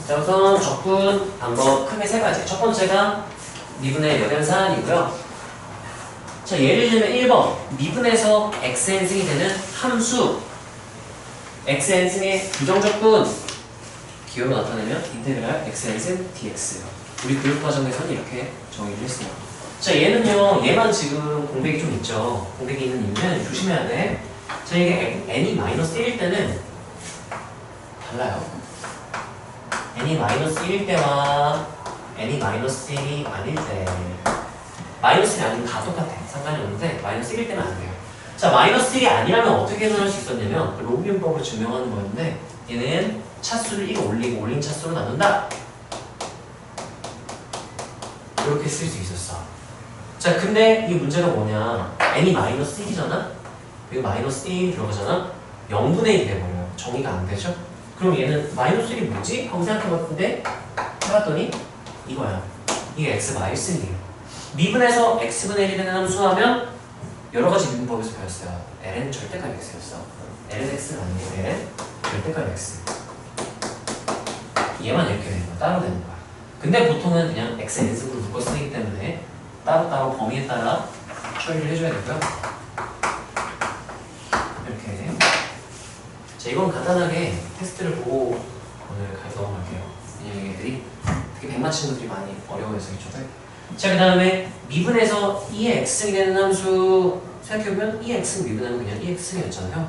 자, 우선 적분 방법 크게 세 가지. 첫 번째가 미분의 역연산이고요. 자, 예를 들면 1번 미분에서 xn승이 되는 함수 xn승의 부정적분 기호로 나타내면 인테그랄 xn승 dx예요. 우리 교육과정에서는 이렇게 정의를 했어요. 자, 얘는요, 얘만 지금 공백이 좀 있죠. 공백이 있는 이유는 조심해야 돼. 자, 이게 n이 -1일 때는 달라요. n이 -1일 때와 n이 -1이 아닐 때 -1이 아니면 다 똑같아. 상관이 없는데 -1일 때는 안 돼요. 자, -1이 아니라면 어떻게 해석할 수 있었냐면 그 로그균법으로 증명하는 거였는데 얘는 차수를 1 올리고 올린 차수로 나눈다. 이렇게 쓸 수 있었어. 자, 근데 이 문제가 뭐냐, n이 -1이잖아? 여기 -1 들어가잖아? 0분의 1이 돼버려요. 정의가 안 되죠? 그럼 얘는 -1이 뭐지? 하고 생각해봤는데 해봤더니 이거야. 이게 x 마이너스이에요. 미분에서 x분의 1이 되는 함수 하면 여러가지 미분법에서 배웠어요. ln 절대값 x였어. ln x가 아니고 ln 절대값 x. 얘만 이렇게 되는 거야. 따로 되는 거야. 근데 보통은 그냥 x n승으로 묶어 쓰기 때문에 따로따로 범위에 따라 처리를 해줘야 되고요. 이렇게. 자, 이건 간단하게 테스트를 보고 오늘 넘어갈게요. 왜냐면 얘들이 특히 100만 친구들이 많이 어려워해서 이쪽. 자, 그 다음에 미분에서 2x승이 되는 함수 생각해보면 2x는 미분하면 그냥 2x승이었잖아요.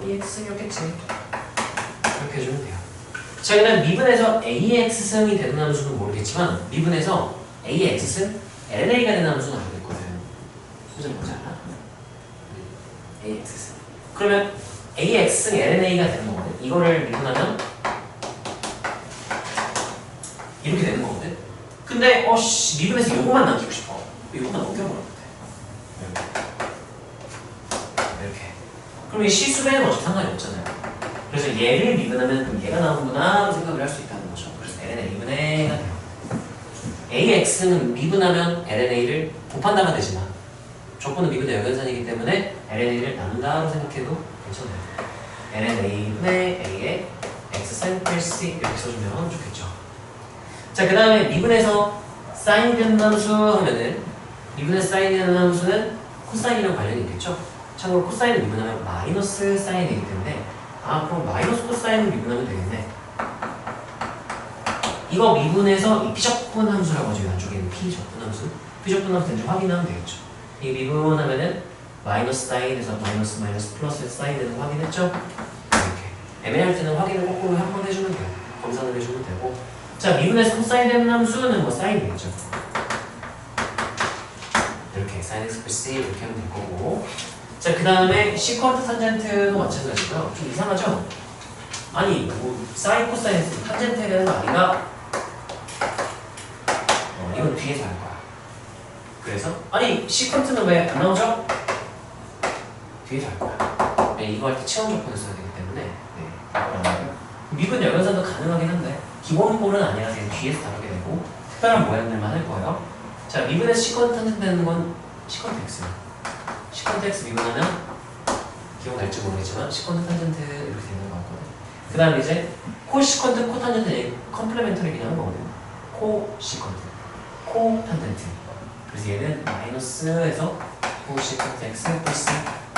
2x승이었겠지. 이렇게 해주면 돼요. 자, 그 다음 미분에서 ax승이 되는 함수는 모르겠지만 미분에서 ax승 lna가 되는 함수는 알겠거든. 소절 뭔지 알아? ax승. 그러면 ax승 lna가 되는 거거든. 이거를 미분하면 이렇게 되는 거거든. 근데 미분에서 요거만 남기고 싶어. 요거만 넘겨버려도 돼. 이렇게. 그럼 이 시수배는 어차피 상관이 없잖아요. 그래서 얘를 미분하면 그럼 얘가 나오는구나 생각을 할 수 있다는 거죠. 그래서 ln a분의 a가 돼요. ax는 미분하면 ln a를 곱한다가 되지만 조건은 미분의 역연산이기 때문에 ln a를 나눈다로 생각해도 괜찮아요. ln a분의 a의 xsin 플러스 이렇게 써주면 좋겠죠. 자, 그 다음에 미분에서 사인이 되는 함수 하면은 미분에서 사인이 되는 함수는 코사인이랑 관련이 있겠죠. 참고로 코사인을 미분하면 마이너스 사인이기 때문에 그럼 마이너스 코사인을 미분하면 되겠네. 이거 미분해서 이 피적분 함수라고 하죠. 안쪽에 있는 피적분 함수. 피적분 함수 된지 확인하면 되겠죠. 이 미분하면은 마이너스 사인에서 마이너스 플러스 사인되는 거 확인했죠? 이렇게. 애매할 때는 확인을 거꾸로 한번 해주면 돼요. 검사를 해주면 되고. 자, 미분에서 코사인 되는 함수는 뭐 사인이겠죠. 이렇게 사인 x 플러스 이렇게 하면 될 거고. 자, 그 다음에 시퀀트 탄젠트도 마찬가지고요. 좀 이상하죠? 아니, 뭐 사인 코사인 탄젠트 되는 거 아닌가? 이건 뒤에서 할 거야. 그래서 아니 시퀀트는 왜 안 나오죠? 뒤에서 할 거야. 네, 이거 할 때 체험 조건을 써야 되기 때문에 미분 역연산도 가능하긴 한데 기본볼은 아니라 그냥 뒤에서 다루게 되고 특별한 모양들만 할 거예요. 자, 미분에서 시퀀트 탄젠트 되는 건 시퀀트 x예요. 시퀀트 x 미분하면 기억날지 모르겠지만 시퀀트 탄젠트 이렇게 되는 거 같거든. 그 다음에 이제 코시퀀트 코탄젠트 컴플레멘터리 그냥 하는 거거든. 코시퀀트 코탄젠트. 그래서 얘는 마이너스에서 코시컨트 x 플러스.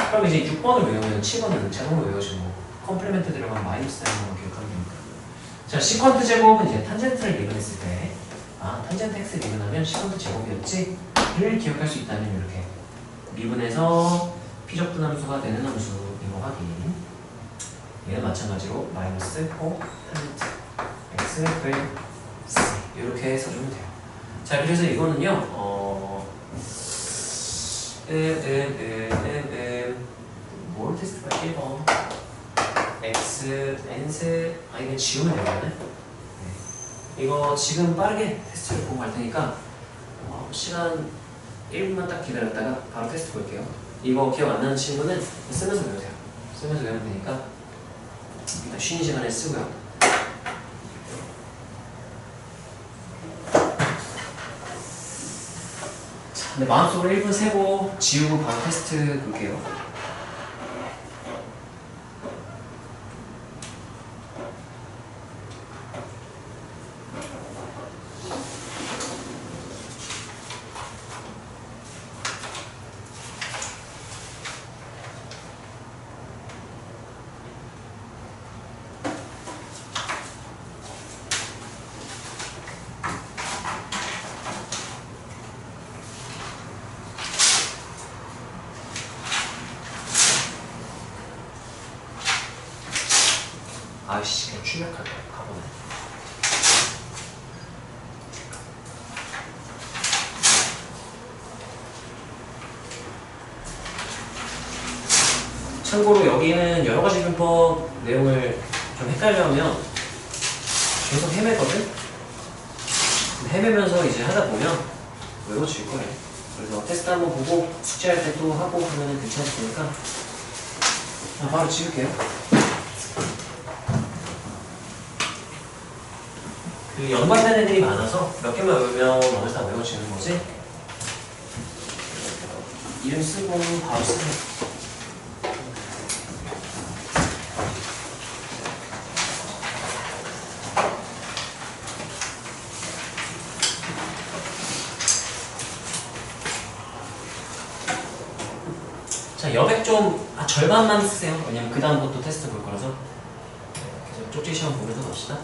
그럼 이제 6번을 외우면 7번은 자동으로 외워지고 컴플레멘트 들어가면 마이너스 되는 거 기억하면 됩니다. 자, 시컨트 제곱은 이제 탄젠트를 미분했을 때 탄젠트 x 미분하면 시컨트 제곱이었지?를 기억할 수 있다면 이렇게 미분해서 피적분 함수가 되는 함수인 거 확인. 얘는 마찬가지로 마이너스 코 탄젠트 x 플러스 이렇게 써주면 돼요. 자, 그래서 이거는요, 뭘 테스트가 1번 x, n스, 이거 지우면 되겠네. 네. 이거 지금 빠르게 테스트를 보고 갈 테니까 시간 1분만 딱 기다렸다가 바로 테스트 볼게요. 이거 기억 안 나는 친구는 쓰면서 외우세요. 쓰면서 외우면 되니까 일단 쉬는 시간에 쓰고요. 근데 마음속으로 1분 세고 지우고 바로 테스트 볼게요. 참고로 여기는 여러 가지 문법 내용을 좀 헷갈려하면 계속 헤매거든? 헤매면서 이제 하다 보면 외워질 거예요. 그래서 테스트 한번 보고 숙제할 때 또 하고 그러면 괜찮을 테니까 바로 지울게요. 그 연관된 애들이 많아서 몇 개만 외우면 나머지 다 외워지는 거지. 이름 쓰고 바로 쓰세요. 자, 여백 좀 절반만 쓰세요. 왜냐면 그 다음부터 테스트 볼 거라서. 그래서 쪽지 시험 보면서 갑시다.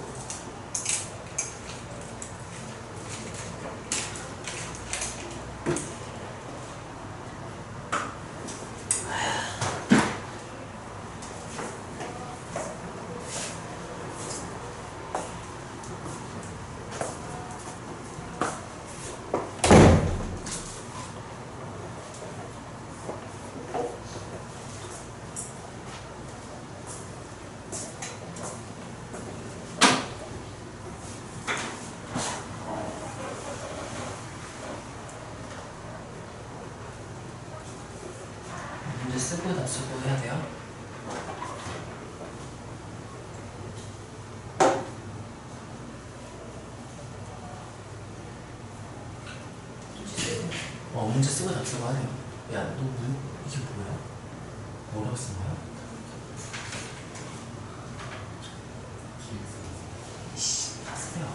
쓰고 다 쓰고 해야 돼요. 문제 쓰고 다 쓰고 하네요. 야, 너 이게 뭐야? 뭐라고 쓴 거야? 이씨, 다 쓰세요.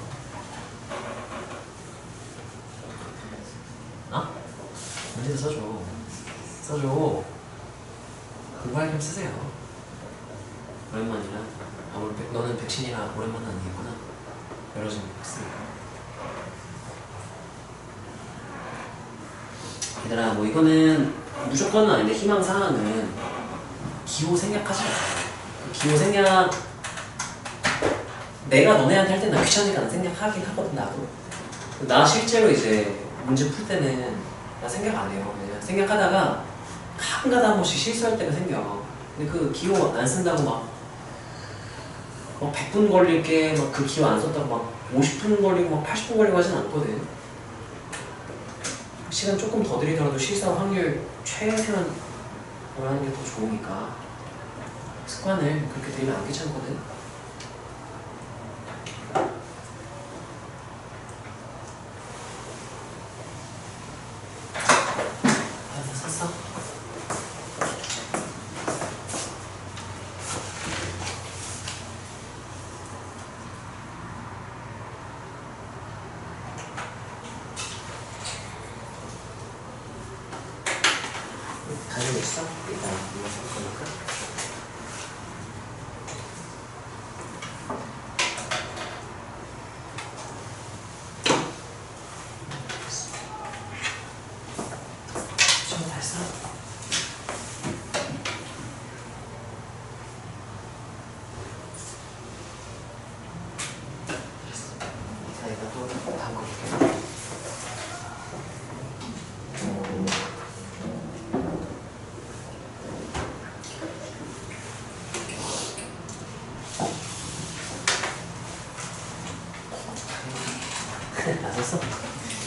문제도 써줘. 공부할 좀 쓰세요. 오랜만이라. 너는 백신이라 오랜만은 아니겠구나. 여러 점 쓰니까. 얘들아, 뭐 이거는 무조건은 아닌데 희망사항은 기호 생략하지 마세요. 기호 생략 내가 너네한테 할 때는 나 귀찮으니까 난 생략하긴 하거든. 나도. 나 실제로 이제 문제 풀 때는 나 생각 안 해요. 그냥 생각하다가 가끔가다 한 번씩 실수할 때가 생겨. 근데 그 기호 안 쓴다고 막 100분 걸릴게 막 그 기호 안 썼다고 막 50분 걸리고 막 80분 걸리고 하진 않거든. 시간 조금 더 들이더라도 실수할 확률 최대한 하는 게 더 좋으니까 습관을 그렇게 들이면 안 괜찮거든. 다 샀어? 가지고 있어? 일단 이거 살 거니까. 좀 됐어? 됐어. 자, 이거 또 다음 거 볼게요. 다 썼어?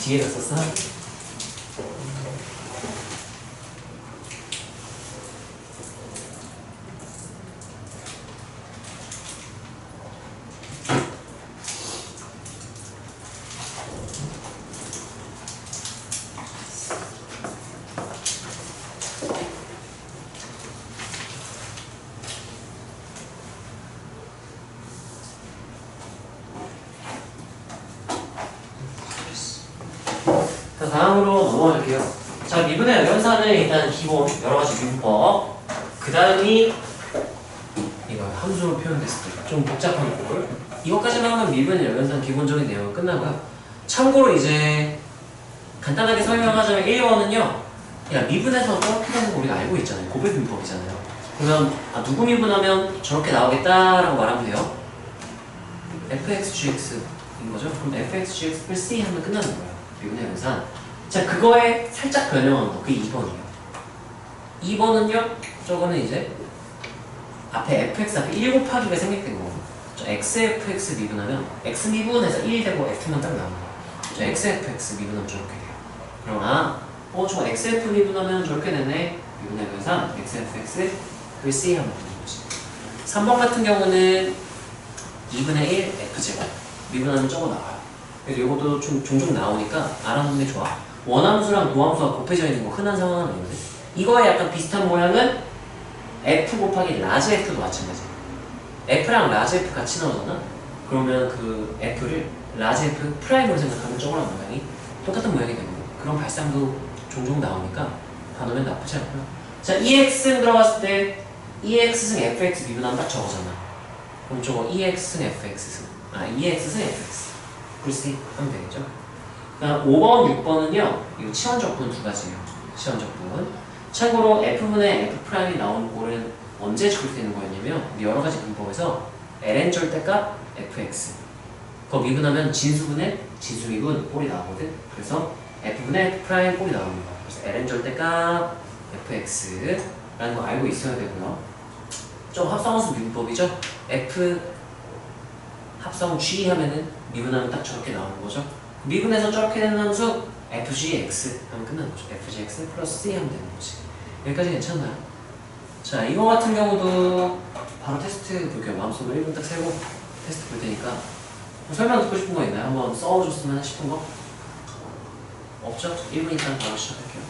뒤에 다 썼어? 자, 다음으로 넘어갈게요. 자, 미분의 연산은 일단 기본 여러가지 문법, 그 다음이 이거 함수로 표현됐을 때 좀 복잡한 꼴, 이것까지만 하면 미분의 연산 기본적인 내용은 끝나고요. 참고로 이제 간단하게 설명하자면 1번은요 야, 미분에서 저렇게 되는 거 우리가 알고 있잖아요. 고백 문법이잖아요. 그러면 누구 미분하면 저렇게 나오겠다라고 말하면 돼요. fx, gx인 거죠. 그럼 fx, gx 플러스 c 하면 끝나는 거예요. 미분의 연산. 자, 그거에 살짝 변형한 거, 그게 2번이에요. 2번은요, 저거는 이제 앞에 fx 앞에 1 곱하기가 생략된 거고 저 xfx 미분하면 x 미분해서 1 되고 f만 딱 나오는 거야. 저 xfx 미분하면 저렇게 돼요. 그럼 저 xf 미분하면 저렇게 되네. 미분의 3 xfx 그 c 하면 되는 거지. 3번 같은 경우는 2분의 1 f제곱 미분하면 저거 나와요. 그래서 이것도 좀 종종 나오니까 알아놓는 게 좋아. 원함수랑 도함수가 곱해져 있는 거 흔한 상황은 아니거든. 이거에 약간 비슷한 모양은 f 곱하기 라지 f도 마찬가지. f랑 라지 f 같이 나오잖아. 그러면 그 f를 라지 f 프라임으로 생각하면 저거랑 모양이 똑같은 모양이 되는 거야. 그런 발상도 종종 나오니까 봐놓으면 나쁘지 않고요. 자, EX승 들어갔을 때 EX승 FX 미분하면 딱 저거잖아. 그럼 저거 EX승 FX승 EX승 FX 글씨 하면 되겠죠. 그다음 5번, 6번은요 이거 치환적분 두 가지예요. 치환적분. 참고로 F분의 F'이 나오는 꼴은 언제 적용되는 거였냐면 여러 가지 분법에서 ln 절대값 fx 그거 미분하면 진수분의 진수미분 꼴이 나오거든. 그래서 F분의 F' 꼴이 나오는 거야. 그래서 ln 절대값 fx라는 거 알고 있어야 되고요. 좀 합성함수 미분법이죠. f 합성 g 하면은 미분하면 딱 저렇게 나오는 거죠. 미분해서 저렇게 되는 함수 fgx 하면 끝나는 거죠. fgx 플러스 c 하면 되는 거지. 여기까지 괜찮나요? 자, 이거 같은 경우도 바로 테스트 볼게요. 마음속으로 1분 딱 세고 테스트 볼 테니까 설명 듣고 싶은 거 있나요? 한번 써줬으면 싶은 거? 없죠? 1분이니까 바로 시작할게요.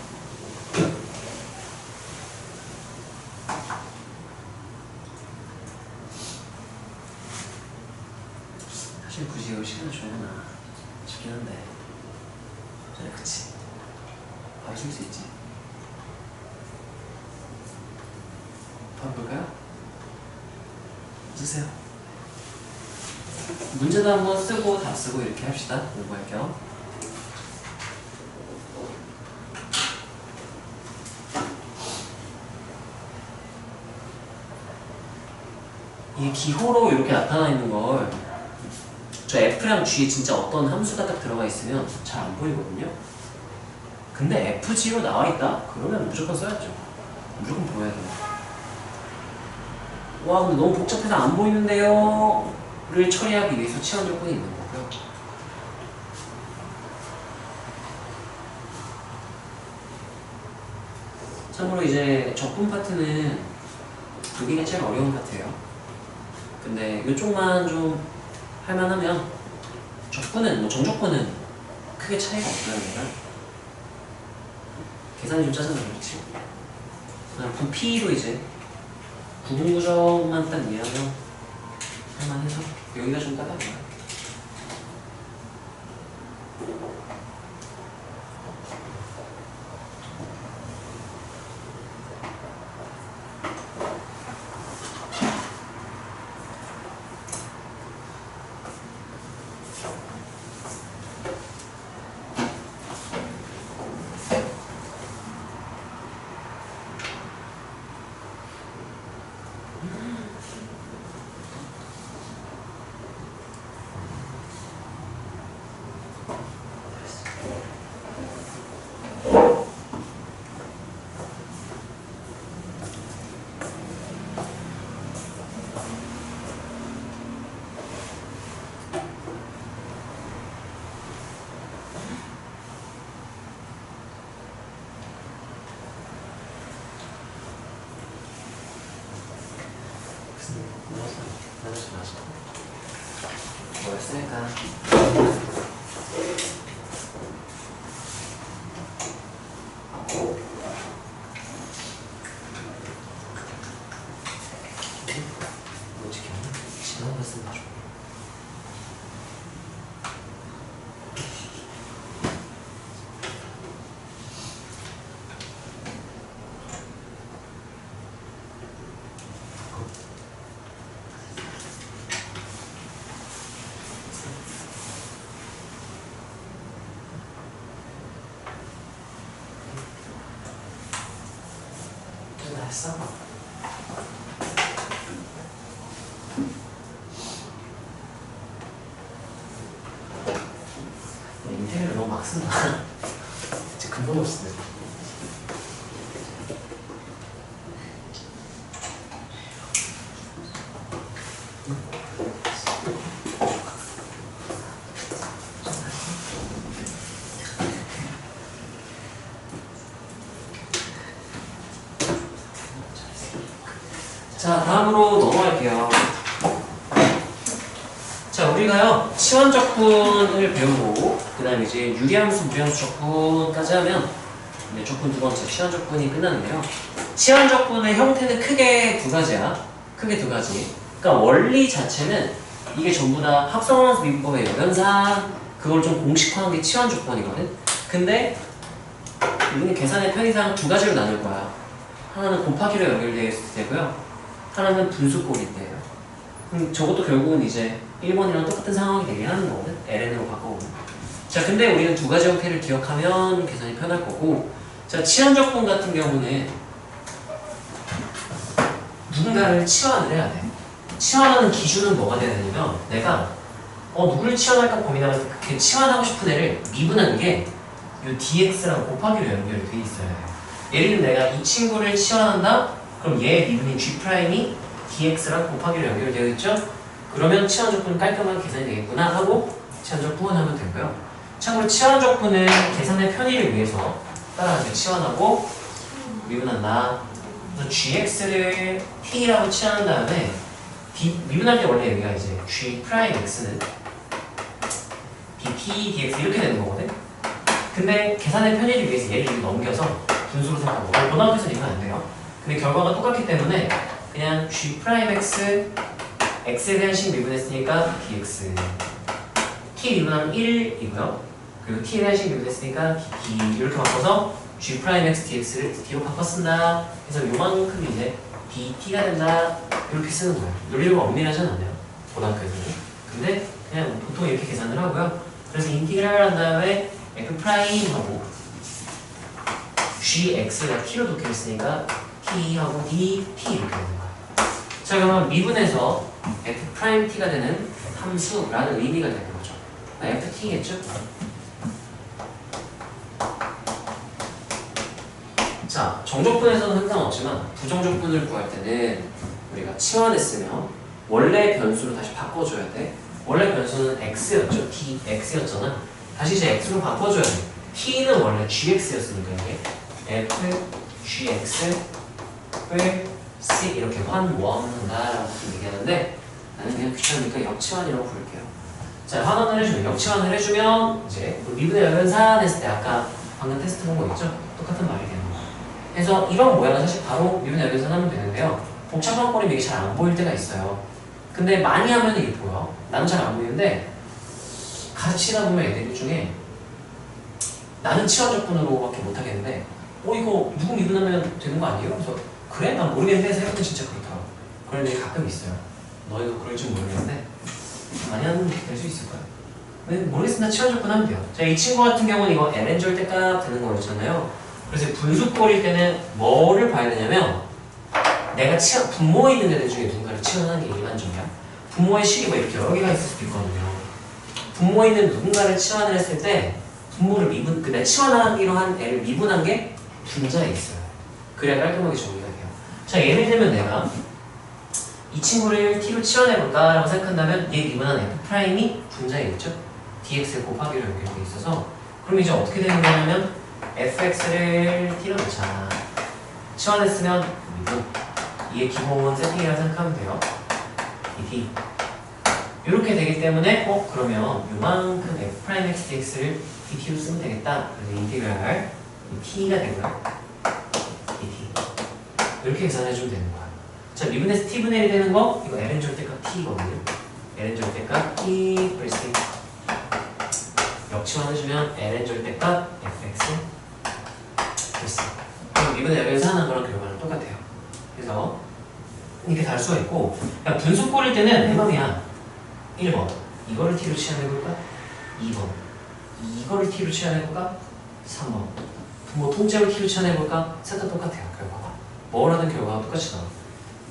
사실 굳이 이거 시간을 줘야나 싶긴 한데 그래, 그치. 바로 쓸 수 있지. 바로 볼까요? 쓰세요. 문제도 한번 쓰고 답 쓰고 이렇게 합시다. 공부할 겸. 이 기호로 이렇게 나타나 있는 걸 저 F랑 G에 진짜 어떤 함수가 딱 들어가 있으면 잘 안 보이거든요. 근데 FG로 나와 있다? 그러면 무조건 써야죠. 무조건 보여야 돼요. 와, 근데 너무 복잡해서 안 보이는데요? 를 처리하기 위해서 치환 조건이 있는 거고요. 참고로 이제 적분 파트는 여기가 제일 어려운 파트예요. 근데 이쪽만 좀 할만하면 적분은, 뭐 정적분은 크게 차이가 없어요. 계산이 좀 짜증나요, 그렇지? 그다음 부피도 이제 구분구조만 딱 이해하면 할만해서 여기가 좀 까다로워요. 뭐였을까? 어떻게 하나? 지나갔으면 좋겠다. 했어? 인테리어를 너무 막 쓴다. 진짜 근본 없어. 갈게요. 자, 우리가요 치환적분을 배우고 그 다음에 이제 유리함수, 무리함수 적분까지 하면 적분 두 번째 치환적분이 끝나는데요. 치환적분의 형태는 크게 두 가지야. 크게 두 가지. 그러니까 원리 자체는 이게 전부 다 합성함수 미분법의 연산 그걸 좀 공식화한 게 치환적분이거든. 근데 우리는 계산의 편의상 두 가지로 나눌 거야. 하나는 곱하기로 연결되어 있을 때고요. 하나는 분수꼴일 때예요. 저것도 결국은 이제 1번이랑 똑같은 상황이 되게 하는 거거든. ln으로 바꿔보면. 자, 근데 우리는 두 가지 형태를 기억하면 계산이 편할 거고, 자, 치환적분 같은 경우는 누군가를 치환을 해야 돼. 치환하는 기준은 뭐가 되냐면 내가 누구를 치환할까 고민하면서 그 치환하고 싶은 애를 미분한 게 이 dx랑 곱하기로 연결이 돼 있어야 돼. 예를 들면 내가 이 친구를 치환한다? 그럼 얘의 미분인 g'이 dx랑 곱하기로 연결되어 있죠? 그러면 치환적분은 깔끔하게 계산이 되겠구나 하고 치환적분 하면 되고요. 참고로 치환적분은 계산의 편의를 위해서 따라서 치환하고 미분한다. 그래서 gx를 t라고 치환한 다음에 미분할 때 원래 여기가 이제 g'x는 dt dx 이렇게 되는 거거든. 근데 계산의 편의를 위해서 얘를 여기 넘겨서 분수로 생각하고 고등학교에서 이건 안 돼요. 근데 결과가 똑같기 때문에 그냥 g'x x에 대한 식 미분했으니까 dx t 미분하면 1이고요. 그리고 t에 대한 식 미분했으니까 dt 이렇게 바꿔서 g'x dx를 d로 바꿨습니다. 그래서 요만큼 이제 dt가 된다 이렇게 쓰는 거예요. 논리가 엄밀하진 않아요. 고등학교에서는. 근데 그냥 보통 이렇게 계산을 하고요. 그래서 인티그랄 한 다음에 f'하고 gx가 t로 독해있으니까 t하고 dt 이렇게 되는 거예요. 자, 그러면 미분에서 f't가 되는 함수라는 의미가 되는 거죠. ft겠죠? 자, 정적분에서는 항상 없지만 부정적분을 구할 때는 우리가 치환했으면 원래 변수로 다시 바꿔줘야 돼. 원래 변수는 x였죠. dx였잖아. 다시 이제 x로 바꿔줘야 돼. t는 원래 gx였으니까 이게 f, gx를 c 이렇게 환원한다라고 얘기하는데 나는 그냥 귀찮으니까 역치환이라고 부를게요. 자, 환원을 해주면 역치환을 해주면 이제 미분의 연산 했을 때 아까 방금 테스트 본 거 있죠? 똑같은 말이 되는 거예요. 그래서 이런 모양은 사실 바로 미분의 연산 하면 되는데요. 복잡한 꼴이면 이게 잘 안 보일 때가 있어요. 근데 많이 하면 이게 보여. 나는 잘 안 보이는데 가르치다 보면 애들 중에 나는 치환적분으로밖에 못하겠는데 이거 누구 미분하면 되는 거 아니에요? 그래서 그래? 난 모르겠는데 생각보다 진짜 그렇더라고. 그런 애들이 가끔 있어요. 너희도 그럴 줄 모르겠는데 많이 하면 될 수 있을 거야. 모르겠으면 치환적분 하면 돼요. 자, 이 친구 같은 경우는 이거 ln 절대값 되는 거였잖아요. 그래서 분수꼴일 때는 뭐를 봐야 되냐면 내가 분모에 있는 애들 중에 누군가를 치환하는 게 일반적이야. 분모의 식이 뭐 이렇게 여러 개가 있을 수도 있거든요. 분모에 있는 누군가를 치환을 했을 때 분모를 내가 치환하기로 한 애를 미분한 게 분자에 있어요. 그래야 깔끔하게 정리가 돼요. 자, 예를 들면 내가 이 친구를 t로 치환해볼까 라고 생각한다면 얘 미분한 f'이 분자에 있죠. dx에 곱하기로 연결되어 있어서 그럼 이제 어떻게 되는 거냐면 fx를 t로 넣자. 치환했으면 미분 이게 기본 세팅이라고 생각하면 돼요. dt 이렇게 되기 때문에 그러면 요만큼 f'x dx를 dt로 쓰면 되겠다. 그래서 인티그랄 t가 된 거야. dt 이렇게 계산해주면 되는 거야. 자, 미분에서 t분의 1이 되는 거 이거 ln 절대값 t거든요. ln 절대값 t 플러스 역치환해주면 ln 절대값 fx 됐어. 그럼 미분의 여기서 하는 거랑 결과는 똑같아요. 그래서 이렇게 달 수가 있고 분수꼴일 때는 해방이야. 1번 이거를 t로 치환해볼까? 2번 이거를 t로 치환해볼까? 3번 뭐 통째로 t로 치환해볼까? 셋 다 똑같아요. 결과가 뭘 하든 결과가 똑같이 나와.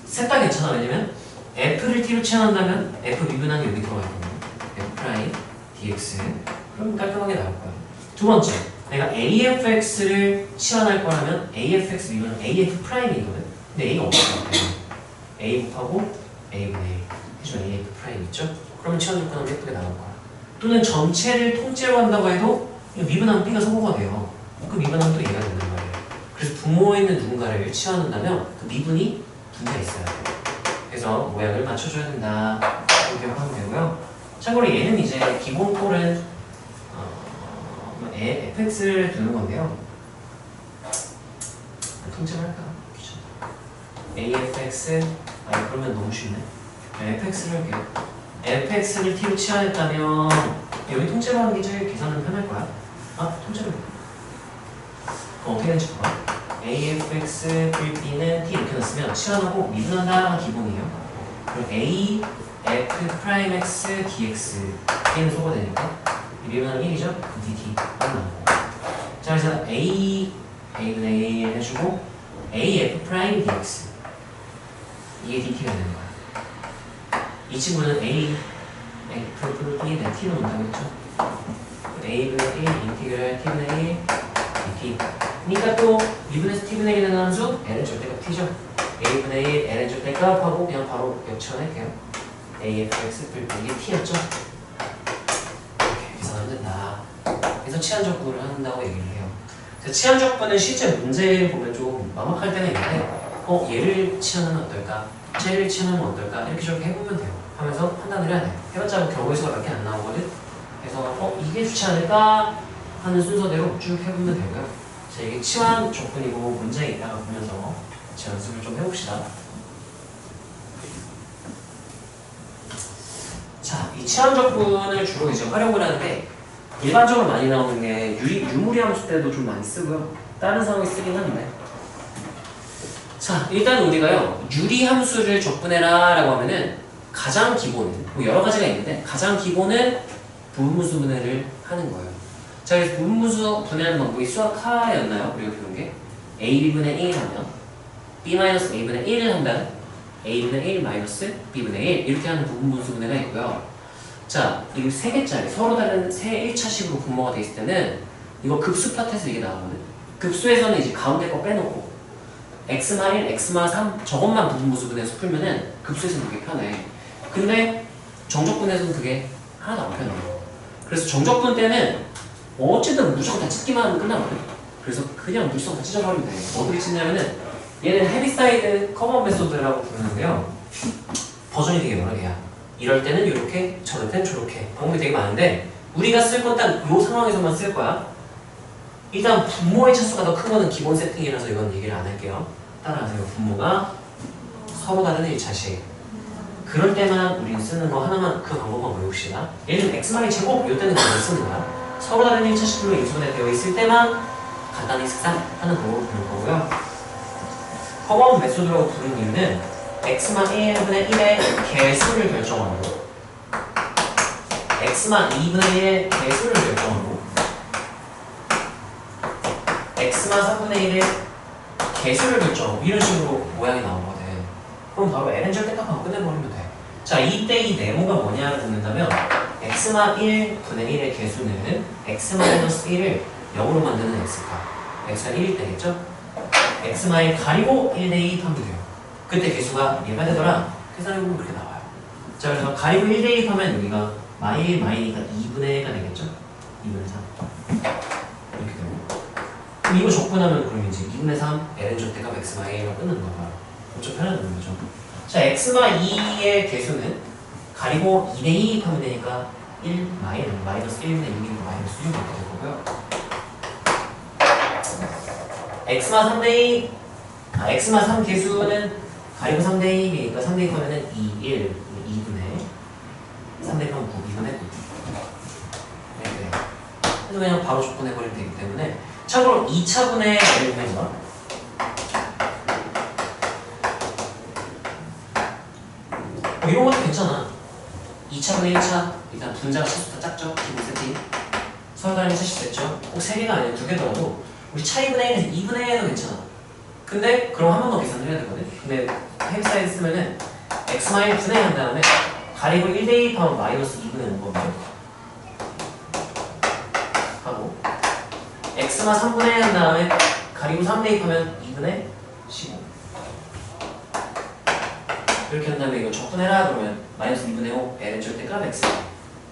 셋 다 괜찮아. 왜냐면 f를 t로 치환한다면 f 미분한 게 여기 들어가 있거든요. f' dx 그럼 깔끔하게 나올 거야. 두 번째 내가 afx를 치환할 거라면 afx 미분은 af'이거든. 근데 a가 없을 것 같아요. a 곱하고 a분의 1 해주면 af' 있죠? 그러면 치환조건은 예쁘게 나올 거야. 또는 전체를 통째로 한다고 해도 미분하면 b가 소거가 돼요. 그 미분하면 또 얘가 되는 말이에요. 그래서 분모에 있는 누군가를 치환한다면 그 미분이 분자에 있어야 돼요. 그래서 모양을 맞춰줘야 된다. 이렇게 하면 되고요. 참고로 얘는 이제 기본 꼴은 fx를 두는 건데요. 통째로 할까? afx 그러면 너무 쉽네. fx를 할게요. fx를 t로 치환했다면 여기 통째로 하는 게 제일 계산은 편할 거야. 통째로 어떻게 되는지 봐봐. afx b는 t 이렇게 넣었으면 치환하고 미분한다가 기본이에요. 그럼 a f 프라임 x dx 얘는 소거되니까 미분하는 1이죠? dt 딱 나오고. 자, 그래서 a분의 a 해주고 af 프라임 dx 이게 dt가 되는 거야. 이 친구는 a f t에 t로 놓는다고 했죠? a분의 1 인티그랄 t분의 1 dt. 그러니까 또 미분에서 t분의 1이 되는 함수 n은 절대값 t죠. a분의 1 n은 절대값하고 그냥 바로 역치환할게요. afx 이게 t였죠? 이렇게 계산하면 된다. 그래서 치환적분을 한다고 얘기를 해요. 치환적분은 실제 문제를 보면 좀 막막할 때가 있는데 얘를 치환하면 어떨까? 쟤를 치환하면 어떨까? 이렇게 저렇게 해보면 돼요. 하면서 판단을 해야 돼요. 해봤자 경우의 수가 몇 개 안 나오거든? 그래서 이게 좋지 않을까? 하는 순서대로 쭉 해보면 되고요. 자, 이게 치환 적분이고 문제에 있다가 보면서 같이 연습을 좀 해봅시다. 자, 이 치환 적분을 주로 이제 활용을 하는데 일반적으로 많이 나오는 게 유무리 함수 때도 좀 많이 쓰고요. 다른 상황에 쓰긴 하는데. 자, 일단 우리가요 유리 함수를 적분해라 라고 하면은 가장 기본은 뭐 여러 가지가 있는데 가장 기본은 부분분수 분해를 하는 거예요. 자, 그래서 부분분수 분해하는 방법이 수학하였나요? 우리가 배운 게 ab분의 1 하면 b-a분의 1을 한다는 a분의 1 마이너스 b분의 1 이렇게 하는 부분분수 분해가 있고요. 자, 이 세 개짜리 서로 다른 세 1차식으로 분모가 돼 있을 때는 이거 급수 파트에서 이게 나오거든. 급수에서는 이제 가운데 거 빼놓고 x마 1, x마 3 저것만 부분분수 분해해서 풀면은 급수에서는 그게 편해. 근데 정적분에서는 그게 하나도 안 편해요. 그래서 정적분 때는 어쨌든 무조건 다 찢기만 하면 끝나거든. 그래서 그냥 물성 다 찢어버리면 돼. 어떻게 찢냐면은 얘는 헤비사이드 커버 메소드라고 부르는데요. 버전이 되게 여러 개야. 이럴 때는 이렇게, 저럴 때는 저렇게 방법이 되게 많은데 우리가 쓸 건 딱 이 상황에서만 쓸 거야. 일단 분모의 차수가 더 큰 거는 기본 세팅이라서 이건 얘기를 안 할게요. 따라하세요. 분모가 서로 다른 1차식. 그럴 때만 우리는 쓰는 거 하나만 그 방법만 외웁시다. 예를 들면 x마이 제곱 이때는 그걸 쓰는 거야. 서로 다른 1차식으로 인수분해 되어 있을 때만 간단히 습산하는 방법을 배울 거고요. 커버 메소드라고 부르는 이유는 x마 1분의 1의 개수를 결정하고 x마 2분의 1의 개수를 결정하고 x마 3분의 1의 개수를 결정하고 이런 식으로 모양이 나오거든. 그럼 바로 ln 절대값하고 끝내버리면 돼. 자, 이때 이 네모가 뭐냐를 묻는다면 x마 1분의 1의 개수는 x-1을 0으로 만드는 x값 x가 1일 때겠죠? x마 1 가리고 1대2 하면 돼요. 그때 개수가 얘가 되더라. 계산해보면 그렇게 나와요. 자, 그래서 가리고 1대2 하면 여기가 마이 마이니까 2분의 1가 되겠죠? 2분의 3 이렇게 되고 그럼 이거 적분하면 그럼 이제 2분의 3 ln 절대값 x마 1로 끊는 거야. 좀 편하다는 거죠. 자, x마 2의 개수는 가리고 2대2 하면 되니까 1 마이너스 1분의 6이니까 마이너스 6 이렇게 될 거고요. x마 3대2 x마 3 개수는 가리고 3대2이니까 3대2 하면은 2, 1, 2분의 3대2 하면 9, 2분의 9 이렇게 돼요. 그래서 그냥 바로 적분해버리면 되기 때문에 참고로 2차분의 예를 들면 이런 것도 괜찮아. 2차분의 1차 일단 분자가 차수가 작죠? 기본 세팅 서로 다른 1차씩 됐죠? 꼭 3개가 아니라 2개더라도 우리 차이분의 1에서 2분의 1도 괜찮아. 근데 그럼 한 번 더 계산을 해야 되거든? 근데 헤비사이드 쓰면은 x-1 분해한 다음에 가리고 1대2 하면 마이너스 2분의 5 거거든. 하고 x마 3분의 1 한 다음에 가리고 3대2 하면 2분의 15 이렇게 한 다음에 이거 적분해라 그러면 마이너스 2분의 5 ln 절대값 x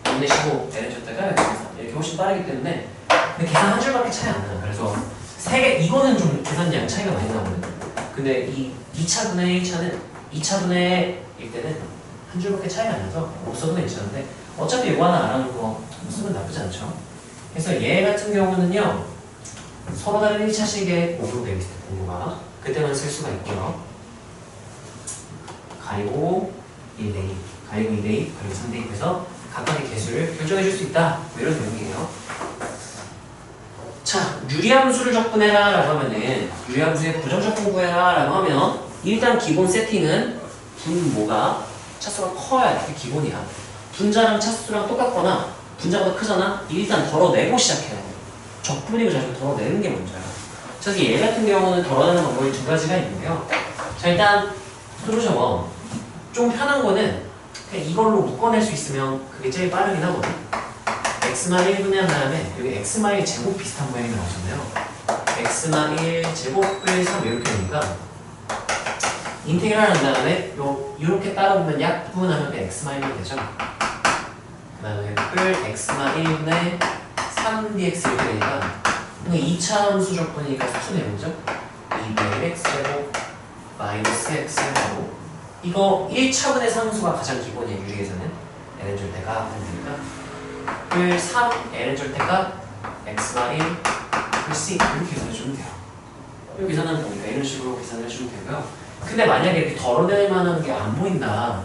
2분의 15 ln 절대값 x 이렇게 훨씬 빠르기 때문에 근데 계산 한 줄밖에 차이 안 나요. 그래서 3개 이거는 좀 계산량 차이가 많이 나거든. 근데 이 2차분의 1차는 2차분의 때는 한 줄밖에 차이가 안 나서 못 써도 괜찮은데 어차피 이거 하나 알아놓은 거 쓰면 나쁘지 않죠. 그래서 얘 같은 경우는요 서로 다른 1차식의 공부 되어 있어요. 공부가 그때만 쓸 수가 있고요. 가리고 1대2 가리고 2대2 가리고 3대2에서 각각의 개수를 결정해 줄 수 있다. 뭐 이런 내용이에요. 자, 유리함수를 적분해라 라고 하면은 유리함수의 부정적분 구해라 라고 하면 일단 기본 세팅은 분모가 차수가 커야 그게 기본이야. 분자랑 차수랑 똑같거나 분자보다 크잖아? 일단 덜어내고 시작해요. 적분이고 자주 덜어내는 게 먼저야. 그래서 얘 같은 경우는 덜어내는 방법이 두 가지가 있는데요. 자, 일단 솔루션 1. 좀 편한 거는 그냥 이걸로 묶어낼 수 있으면 그게 제일 빠르긴 하거든. x만 1분의 한 다음에 여기 x만 1 제곱 비슷한 모양이 나오잖아요. x만 1 제곱을 3 이렇게 되니까 인테그랄 한 다음에 요렇게 따라오면 약분하면 x만 1이 되죠. 그 다음에 뿔 x만 1분의 3dx 이렇게 되니까 2차 함수 적분이니까 수수 내용이죠. 2분의 x제곱 마이너스 x제곱 이거 1차분의 상수가 가장 기본이에요. 유리에서는 n은 절대가 하면 되니까 뿔 3 n은 절대가 x만 1 뿔 c 이렇게 계산해주면 돼요. 이 계산하는 겁니다. 이런 식으로 계산해주면 되고요. 근데 만약에 이렇게 덜어낼 만한 게 안 보인다,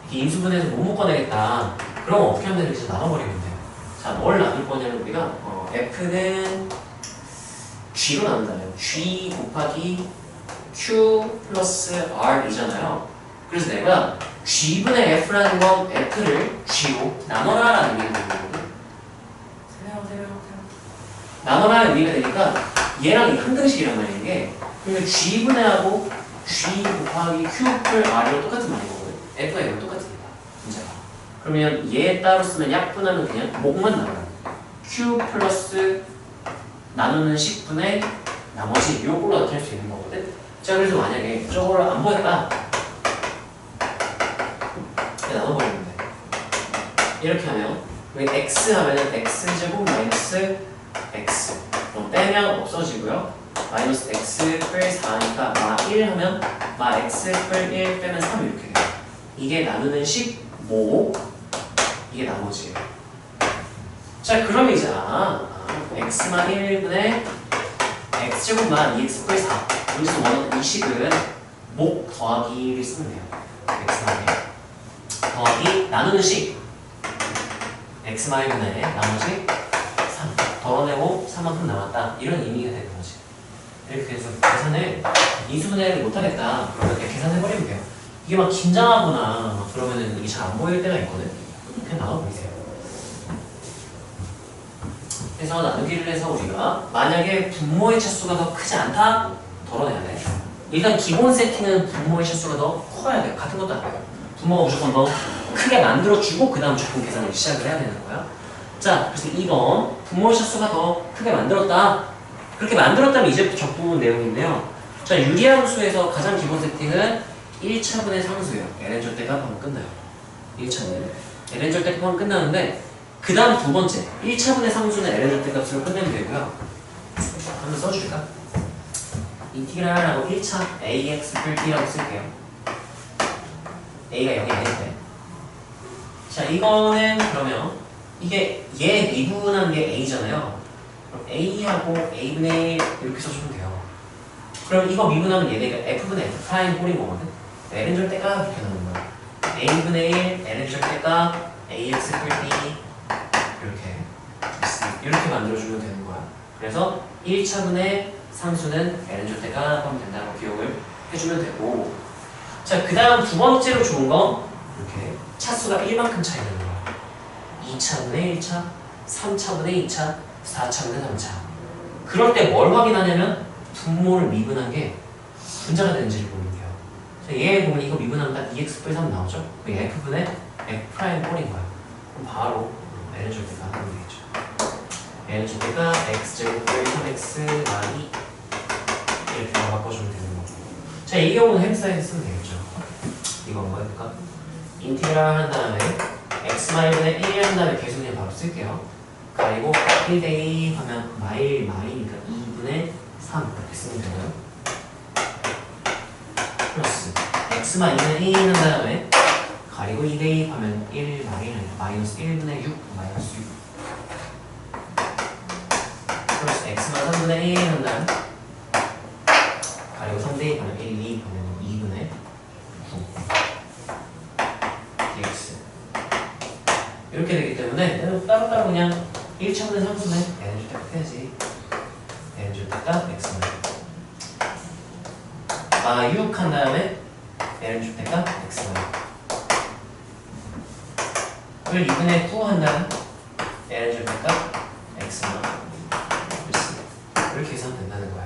이렇게 인수분해서 못 묶어내겠다, 그럼 어떻게 하면 이렇게 나눠버리면 돼요. 자, 뭘 나눌 거냐면 우리가 f는 g로 나눈다면 g 곱하기 q 플러스 r이잖아요. 그래서 내가 g분의 f라는 건 f를 g로 나눠라 라는 의미가 되는 거거든. 나눠라는 의미가 되니까 얘랑 한 등식이란 말이야 이게. 그러면 g분해하고 g 곱하기 q 풀 r이랑 똑같은 말이거든. f가 얘랑 똑같으니까 문제가. 그러면 얘 따로 쓰면 약분하면 그냥 목만 나와요. q 플러스 나누는 10분의 나머지 요걸로 나타낼 수 있는 거거든. 자, 그래서 만약에 저거를 안 보였다, 나눠버리면 돼. 이렇게 하면 여기 x 하면은 x제곱 마이너스 x 그럼 빼면 없어지고요. 마이너스 x 뿔 4니까 마 1 하면 마 x 뿔 1 빼면 3 이렇게 돼요. 이게 나누는 15 이게 나머지예요. 자, 그러면 이제 x만 1분의 x제곱만 2x 뿔 4 여기서 원하는 이 식은 목 더하기를 쓰면 돼요. x만 1 더하기 나누는 식 x만 1분의 나머지 3 덜어내고 3만큼 남았다 이런 의미가 되는 거지. 이렇게 해서 계산을 인수분해를 못하겠다 그러면 그냥 계산해버리면 돼요. 이게 막 긴장하거나 막 그러면은 이게 잘 안 보일 때가 있거든. 그냥 나눠버리세요. 그래서 나누기를 해서 우리가 만약에 분모의 차수가 더 크지 않다 덜어내야 돼. 일단 기본 세팅은 분모의 차수가 더 커야 돼요. 같은 것도 안 돼요. 분모가 무조건 더 크게 만들어주고 그 다음 적분 계산을 시작을 해야 되는 거야. 자, 그래서 2번 분모의 차수가 더 크게 만들었다. 그렇게 만들었다면 이제부터 적분 내용인데요. 자, 유리함수에서 가장 기본 세팅은 1차분의 상수예요. ln 절대값 하면 끝나요. 1차는 ln 절대값 하면 끝나는데 그 다음 두 번째 1차분의 상수는 ln 절대값으로 끝내면 되고요. 한번 써줄까? 인티그랄하고 1차 ax 뿔 b라고 쓸게요. a가 0이 아닌데. 자, 이거는 그러면 이게 얘 미분한 게 a잖아요. 그럼 a하고 a분의 1 이렇게 써주면 돼요. 그럼 이거 미분하면 얘네가 f분의 f 프라임 꼴인 거거든. ln 절대값 이렇게 나오는 거야. a분의 1 ln 절대값 ax 뿔 b 이렇게 만들어주면 되는 거야. 그래서 1차분의 상수는 ln 절대값 하면 된다고 기억을 해주면 되고, 자, 그 다음 두 번째로 좋은 건 이렇게 차수가 1만큼 차이 나는 거야. 2차분의 1차, 3차분의 2차, 4차분의 3차. 그럴 때 뭘 확인하냐면 분모를 미분한 게 분자가 되는지를 보면 돼요. 자, 얘 보면 이거 미분하면 딱 2x 뿔 3 나오죠? 그게 f분의 f 프라임 꼴인 거야. 그럼 바로 ln 절대값 하면 되겠죠. ln 절대값 x제곱 뿔 3x y 이렇게 바꿔주면 되는 거고. 자, 이 경우는 햄스타에서 쓰면 되겠죠. 이거 뭐 해볼까? 인티그랄 한 다음에 x-1분의 1 한 다음에 계속 그냥 바로 쓸게요. 그리고 1대2 하면 마이니까 2분의 3 이렇게 쓰면 되고요. 플러스 x만 2분의 1 한 다음에 가리고 2 대입하면 1 마이너스 1분의 6 마이너스 6 플러스 x만 3분의 1 한 다음 가리고 3 대입하면 1 2입하면 2분의 9 dx 이렇게 되기 때문에 따로따로 그냥 1차분의 상수는 n줄 때가 해야지. n줄 때가 x만 6 한 다음에 n줄 때가 x만 이걸 2분의 9 한 다음 n줄 때가 x만 이렇게 계산하면 된다는 거야.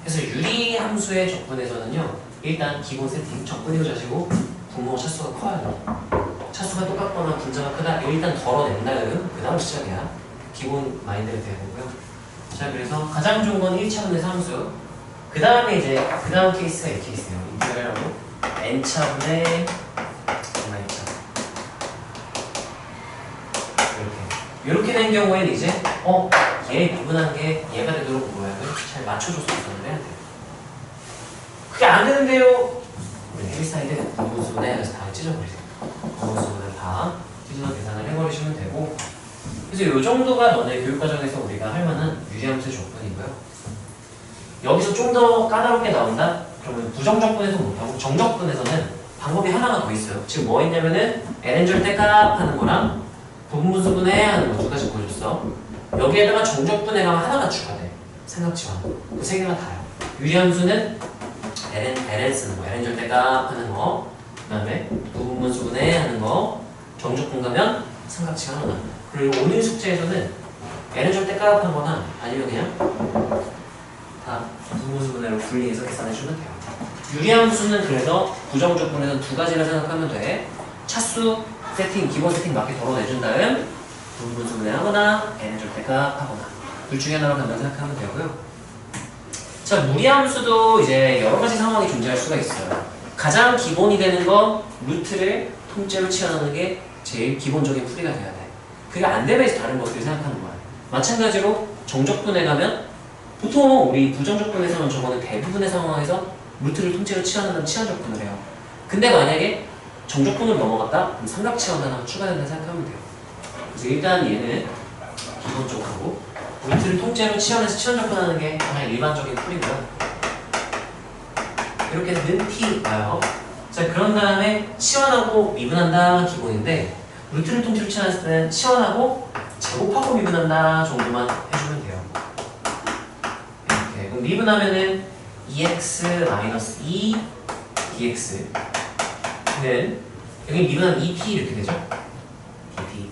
그래서 유리 함수의 적분에서는요 일단 기본 세팅 적분이고 자시고 분모 차수가 커야 돼. 차수가 똑같거나 분자가 크다 일단 덜어낸 다음 그 다음 시작이야. 기본 마인드가 되는 거고요. 자 그래서 가장 좋은 건 1차분의 함수 그 다음에 이제 그 다음 케이스가 이 케이스예요. 인테그랄하고 n차분의 n차 이렇게 된 경우에는 이제 얘 구분한 게 얘가 되도록 모양을 잘 맞춰줘서 계산을 해야 돼요. 그게 안 되는데요. 우리 헬사이드 분분수분해 해서 다 찢어버리세요. 분분수분을 다 찢어서 계산을 해버리시면 되고 그래서 이 정도가 너네 교육과정에서 우리가 할 만한 유리함수의 적분이고요. 여기서 좀 더 까다롭게 나온다? 그러면 부정적분에서 못하고 정적분에서는 방법이 하나가 더 있어요. 지금 뭐 있냐면은 n줄 때 값 하는 거랑 부분분수분해 하는 거 두 가지 보여줬어. 여기에다가 정적분해가 하나가 추가돼. 삼각지환. 그 세 개가 다요. 유리함수는 ln 쓰는 거, n줄 때 값 하는 거, 그 다음에 부분분수분해 하는 거, 정적분 가면 삼각지환 하나. 그리고 오늘 숙제에서는 n줄 때 값 하거나 아니면 그냥 다 부분분수분해로 분리해서 계산해주면 돼요. 유리함수는 그래서 부정적분에서 두 가지를 생각하면 돼. 차수 세팅, 기본 세팅 맞게 덜어내준 다음 부분분수분해 하거나 n줄 때 값 하거나 둘 중에 하나로 간다고 생각하면 되고요. 자, 무리함수도 이제 여러 가지 상황이 존재할 수가 있어요. 가장 기본이 되는 건 루트를 통째로 치환하는 게 제일 기본적인 풀이가 돼야 돼. 그게 안 되면 이제 다른 것들을 생각하는 거야. 마찬가지로 정적분해 가면 보통 우리 부정적분에서는 저거는 대부분의 상황에서 루트를 통째로 치환하면 치환적분을 해요. 근데 만약에 정적분으로 넘어갔다? 그럼 삼각치환 하나 추가된다 생각하면 돼요. 그래서 일단 얘는 기본적으로 루트를 통째로 치환해서 치환적분하는 게 가장 일반적인 풀이고요. 이렇게 는 t 와요. 자, 그런 다음에 치환하고 미분한다 기본인데 루트를 통째로 치환했을 때는 치환하고 제곱하고 미분한다 정도만 해주면 돼요. 이렇게 그럼 미분하면은 2x-2 dx 는 여기 미분하면 2t 이렇게 되죠? dt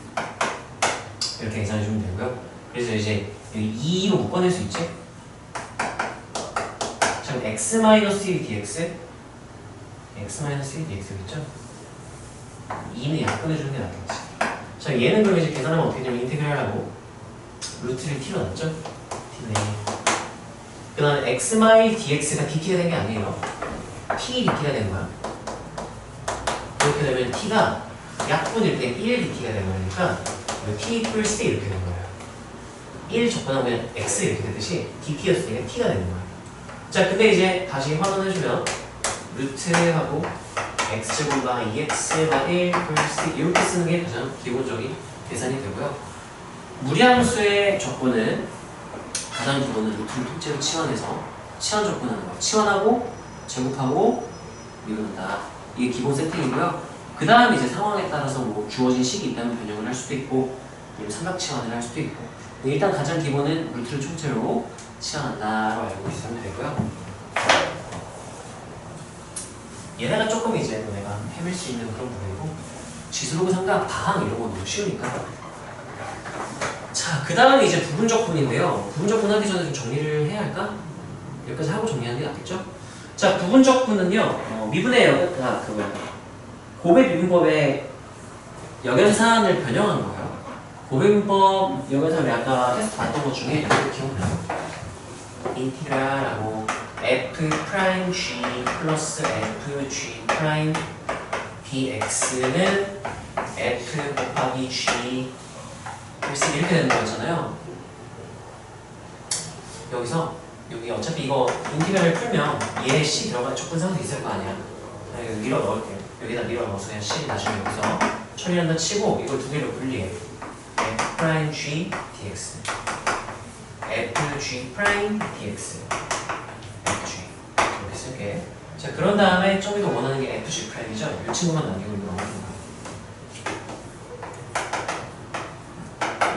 이렇게 계산해주면 되고요. 그래서 이제 여기 2로 묶어낼 수 있지? 자, 그럼 x-1 dx x-1 dx겠죠? 2는 약 꺼내주는 게 낫겠지. 자, 얘는 그럼 이제 계산하면 어떻게 되냐면 인테그랄하고 루트를 t로 놨죠? t는 그 다음에 x-1 dx가 dt가 된 게 아니에요. t dt가 된 거야. 이렇게 되면 t가 약분 이렇게 1 dt가 되는 거니까 t equals t 이렇게 된 거예요. 1 접근하면 그냥 x 이렇게 되듯이 dt였으니까 t가 되는 거예요. 자, 근데 이제 다시 환원해주면 루트하고 x제곱과 2x가 1 equals t 이렇게 쓰는 게 가장 기본적인 계산이 되고요. 무리함수의 적분은 가장 기본은 루트를 통째로 치환해서 치환 적분하는 거. 치환하고 제곱하고 미분한다. 이게 기본 세팅이고요. 그 다음 이제 상황에 따라서 뭐 주어진 식이 있다면 변형을 할 수도 있고 아니면 삼각치환을 할 수도 있고 일단 가장 기본은 루트를 통째로 치환한다로 알고 있으면 되고요. 얘네가 조금 이제 내가 헤맬 수 있는 그런 부분이고 지수로그 삼각 다항 이런 건 너무 쉬우니까. 자, 그 다음에 이제 부분적분인데요. 부분적분 하기 전에 좀 정리를 해야 할까? 여기까지 하고 정리하는 게 낫겠죠? 자, 부분적분은요, 미분의 고배 미분법의 역연산을 변형한 거예요. 고배 미분법 역연산을 아까 테스트 봤던 것 중에 이렇게 기억나요? 인티그랄하고 f 프라임 g 플러스 f g 프라임 dx는 f 곱하기 g 이렇게 되는 거였잖아요. 여기서 여기 어차피 이거 인티그랄을 풀면 얘 c 들어간 적분상도 있을 거 아니야. 자, 여기 밀어 넣을게요. 여기다 밀어 넣어서 그냥 C 나중에 여기서 처리한다 치고 이걸 두 개로 분리해. F'G dx Fg 프라임 dx Fg 이렇게 쓸게. 자, 그런 다음에 좀 더 원하는 게 Fg 프라임이죠. 이 친구만 남기고 이거 넣는 거야.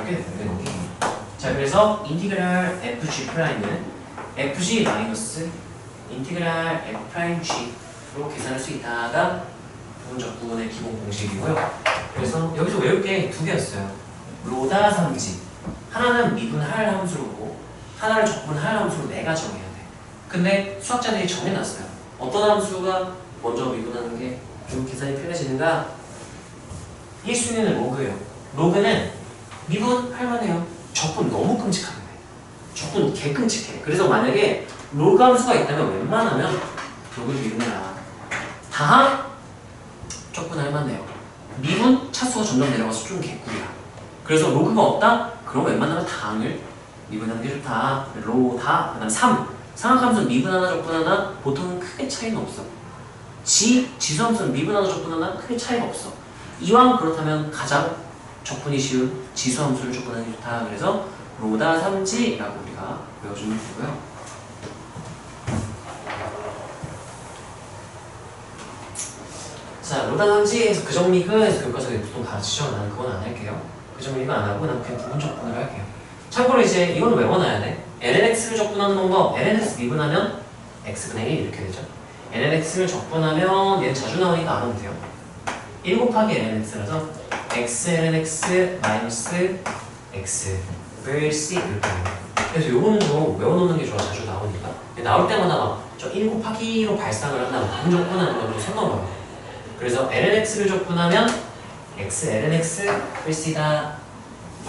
이렇게 되는 자, 그래서 인티그랄 Fg 프라임은 Fg 마이너스 인티그랄 F 프라임 G로 계산할 수 있다가 부분적분의 기본 공식이고요. 그래서 여기서 외울 게 두 개였어요. 로다 삼지. 하나는 미분할 함수로고 하나를 적분할 함수로 내가 정해야 돼. 근데 수학자들이 정해놨어요. 어떤 함수가 먼저 미분하는 게 좀 계산이 편해지는가? 1순위는 로그예요. 로그는 미분할 만해요. 적분 너무 끔찍하네. 적분 개 끔찍해. 그래서 만약에 로그 함수가 있다면 웬만하면 로그를 미분해라. 다항 적분할 만해요. 미분 차수가 점점 내려가서 좀 개꿀이야. 그래서 로그가 없다? 그럼 웬만하면 다항을 미분하는 게 좋다. 로다, 그 다음 3. 삼각함수는 미분 하나 적분 하나 보통은 크게 차이는 없어. 지수함수는 미분 하나 적분 하나 크게 차이가 없어. 이왕 그렇다면 가장 적분이 쉬운 지수함수를 적분하는 게 좋다. 그래서 로다 3지라고 우리가 외워주면 되고요. 자, 로다 3지에서 그정리근에서 교과서에 보통 가르치죠. 나는 그건 안 할게요. 그정리근 안 하고 난 그냥 부분 적분을 할게요. 참고로 이제 이건 외워놔야 돼. lnx를 적분하는 방법, lnx 미분하면 x분의 1 이렇게 되죠. lnx를 적분하면 얘는 자주 나오니까 안 하면 돼요. 1 곱하기 lnx라서 x lnx 마이너스 x vs 이렇게 돼요. 그래서 요거는 좀 외워놓는 게 좋아. 자주 나오니까. 나올 때마다 막 저 1 곱하기로 발상을 한다. 부분 적분하는 건 좀 생각나요. 그래서 lnx를 적분하면 x lnx vs다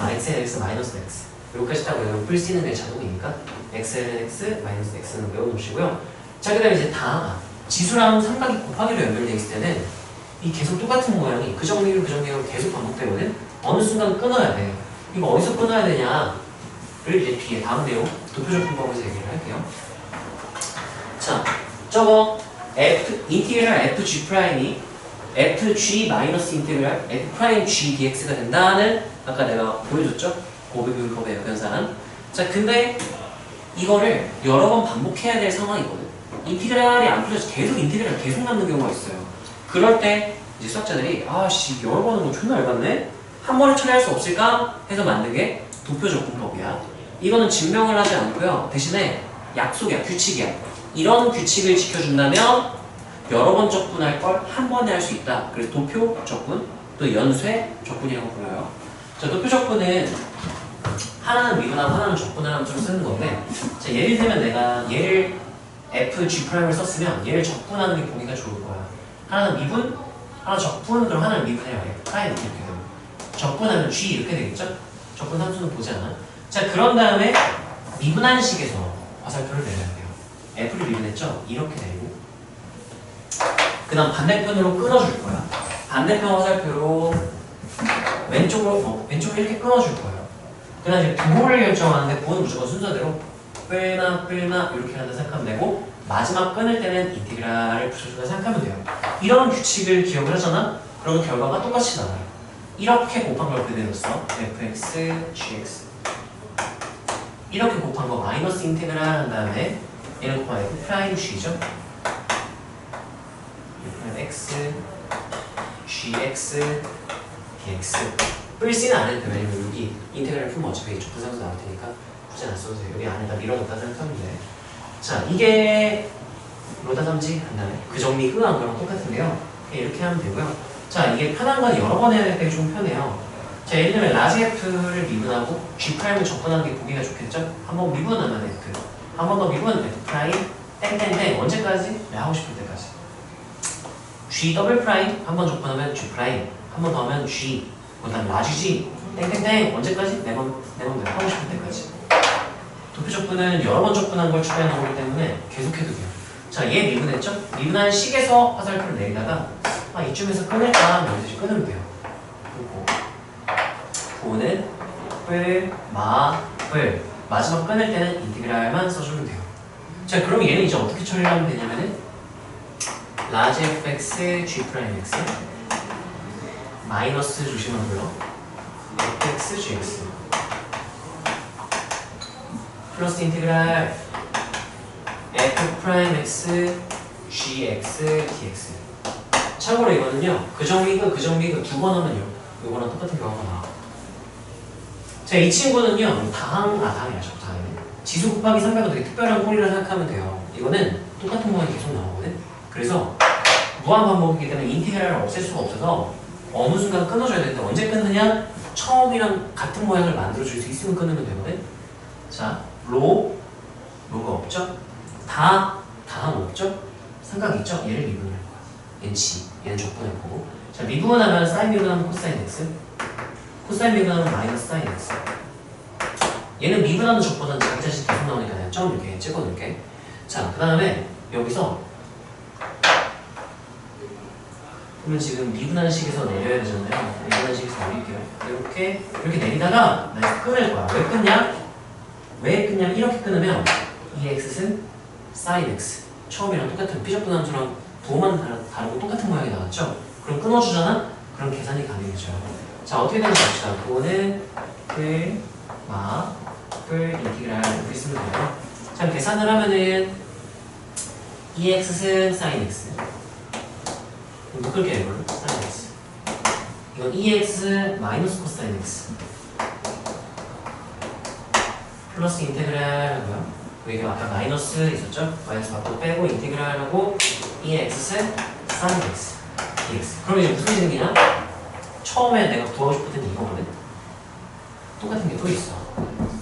x lnx 마이너스 x 여기까지 딱 외우면 풀 수 있는 게 자동이니까 x lnx 마이너스 x는 외워놓으시고요. 자, 그 다음에 이제 다 지수랑 삼각이 곱하기로 연결되어 있을 때는 이 계속 똑같은 모양이 그 정리로 그 정리로 계속 반복되거든. 어느 순간 끊어야 돼. 이거 어디서 끊어야 되냐를 이제 뒤에 다음 내용 도표적 분법에서 얘기를 할게요. 자, 저거 인티그랄 fg 프라임이 fg 마이너스 인티그랄 f 프라임 g dx가 된다는 아까 내가 보여줬죠? 고비교육법의 역연산. 자, 근데 이거를 여러 번 반복해야 될 상황이거든. 인티그랄이 안 풀려서 계속 인티그랄 계속 남는 경우가 있어요. 그럴 때 이제 수학자들이 아씨 여러 번 하는 거 존나 얇았네? 한 번에 처리할 수 없을까? 해서 만든 게 도표적분법이야. 이거는 증명을 하지 않고요. 대신에 약속이야, 규칙이야. 이런 규칙을 지켜준다면 여러 번 적분할 걸 한 번에 할 수 있다. 그래서 도표 적분, 또 연쇄 적분이라고 불러요. 자, 도표 적분은 하나는 미분하고 하나는 적분을 함수로 쓰는 건데, 자, 예를 들면 내가 얘를 fg'을 썼으면 얘를 적분하는 게 보기가 좋을 거야. 하나는 미분, 하나 적분, 그럼 하나는 미분해요. f' 이렇게 되면 적분하면 g 이렇게 되겠죠? 적분 함수는 보지 않아. 자, 그런 다음에 미분한 식에서 화살표를 내려야 돼요. f를 미분했죠? 이렇게 내리고 그 다음 반대편으로 끊어줄 거야. 반대편 화살표로 왼쪽으로 이렇게 끊어줄 거예요. 그 다음 이제 부호를 결정하는데 부호는 무조건 순서대로 끌나 이렇게 한다 생각하면 되고, 마지막 끊을 때는 인티그랄을 붙여준다 생각하면 돼요. 이런 규칙을 기억을 하잖아? 그러면 결과가 똑같이 나와요. 이렇게 곱한 걸 그대로 써. fx, gx 이렇게 곱한 거 마이너스 인티그랄 한 다음에 얘는 곱하면 f 프라임 g죠? x, gx, dx 풀씨는 안 해도 돼. 왜냐면 여기 인테그랄 풀면 어차피 적분상수 나올 테니까 굳이 안 써도 돼요. 여기 안에다 밀어넣다 생각하면 돼. 자, 이게 로다 3지 한 다음에 그 정리 흐한 거랑 똑같은데요. 이렇게 하면 되고요. 자, 이게 편한 건 여러 번 해야 될 때 좀 편해요. 자, 예를 들면 라지 f를 미분하고 g'을 적분하는 게 보기가 좋겠죠? 한번 미분하면 f, 한 번 더 미분 f' 땡땡땡 언제까지? 내가 하고 싶을 때까지. g 더블 프라임 한 번 적분하면 g 프라임, 한 번 더 하면 g, 그다음 라지 g 땡땡땡 언제까지? 내 맘대로 하고 싶을 때까지. 도표 적분은 여러 번 적분한 걸 추가해 놓기 때문에 계속해도 돼요. 자, 얘 미분했죠? 미분한 식에서 화살표를 내리다가 이쯤에서 끊을까? 여기서 끊으면 돼요. 그리고 부호는 뿔, 뿔 마지막 끊을 때는 인티그랄만 써주면 돼요. 자, 그럼 얘는 이제 어떻게 처리를 하면 되냐면은 라지 fx g 프라임 x 마이너스 조심하고요. fx gx 플러스 인테그랄 f 프라임 x gx dx. 참고로 이거는요, 그정비그 두 번 하면요, 이거랑 똑같은 경우가 나와. 자, 이 친구는요, 다항이 아니죠, 다항이. 지수 곱하기 300은 되게 특별한 꼴이라 생각하면 돼요. 이거는 똑같은 모양이 계속 나오거든. 그래서 무한 반복이기 때문에 인테그랄을 없앨 수가 없어서 어느 순간 끊어줘야 되는데 언제 끊느냐? 처음이랑 같은 모양을 만들어줄 수 있으면 끊으면 되거든. 자, 로가 없죠? 다항 없죠? 삼각 있죠? 얘를 미분할 거야. n치, 얘는 적분할 거고. 자, 미분하면 사인 미분하면 코사인 x, 코사인 미분하면 마이너스 사인 x. 얘는 미분하는 적보다는 자기 자신 계속 나오니까 그냥 점 이렇게 찍어놓을게. 자, 그 다음에 여기서 그러면 지금 미분하는 식에서 내려야 되잖아요. 미분하는 식에서 내릴게요. 이렇게 내리다가 나 끊을 거야. 왜 끊냐? 이렇게 끊으면 이 x는 sin x. 처음이랑 똑같은 삐적분함수랑 부호만 다르고 똑같은 모양이 나왔죠? 그럼 끊어주잖아? 그럼 계산이 가능해져요. 자, 어떻게 되는지 봅시다. 그거는 인티그랄 이렇게 쓰면 돼요. 자, 계산을 하면은 EX는 sin x. 묶을게요, 이걸로. sin x. 이건 EX 마이너스 코사인 x. 플러스 인테그랄 하고요. 여기 아까 마이너스 있었죠? 마이너스 밖으로 빼고 인테그랄 하고 EX는 sin x. dx. 그럼 이제 무슨 식이냐? 처음에 내가 구하고 싶었던 이거거든? 똑같은 게 또 있어.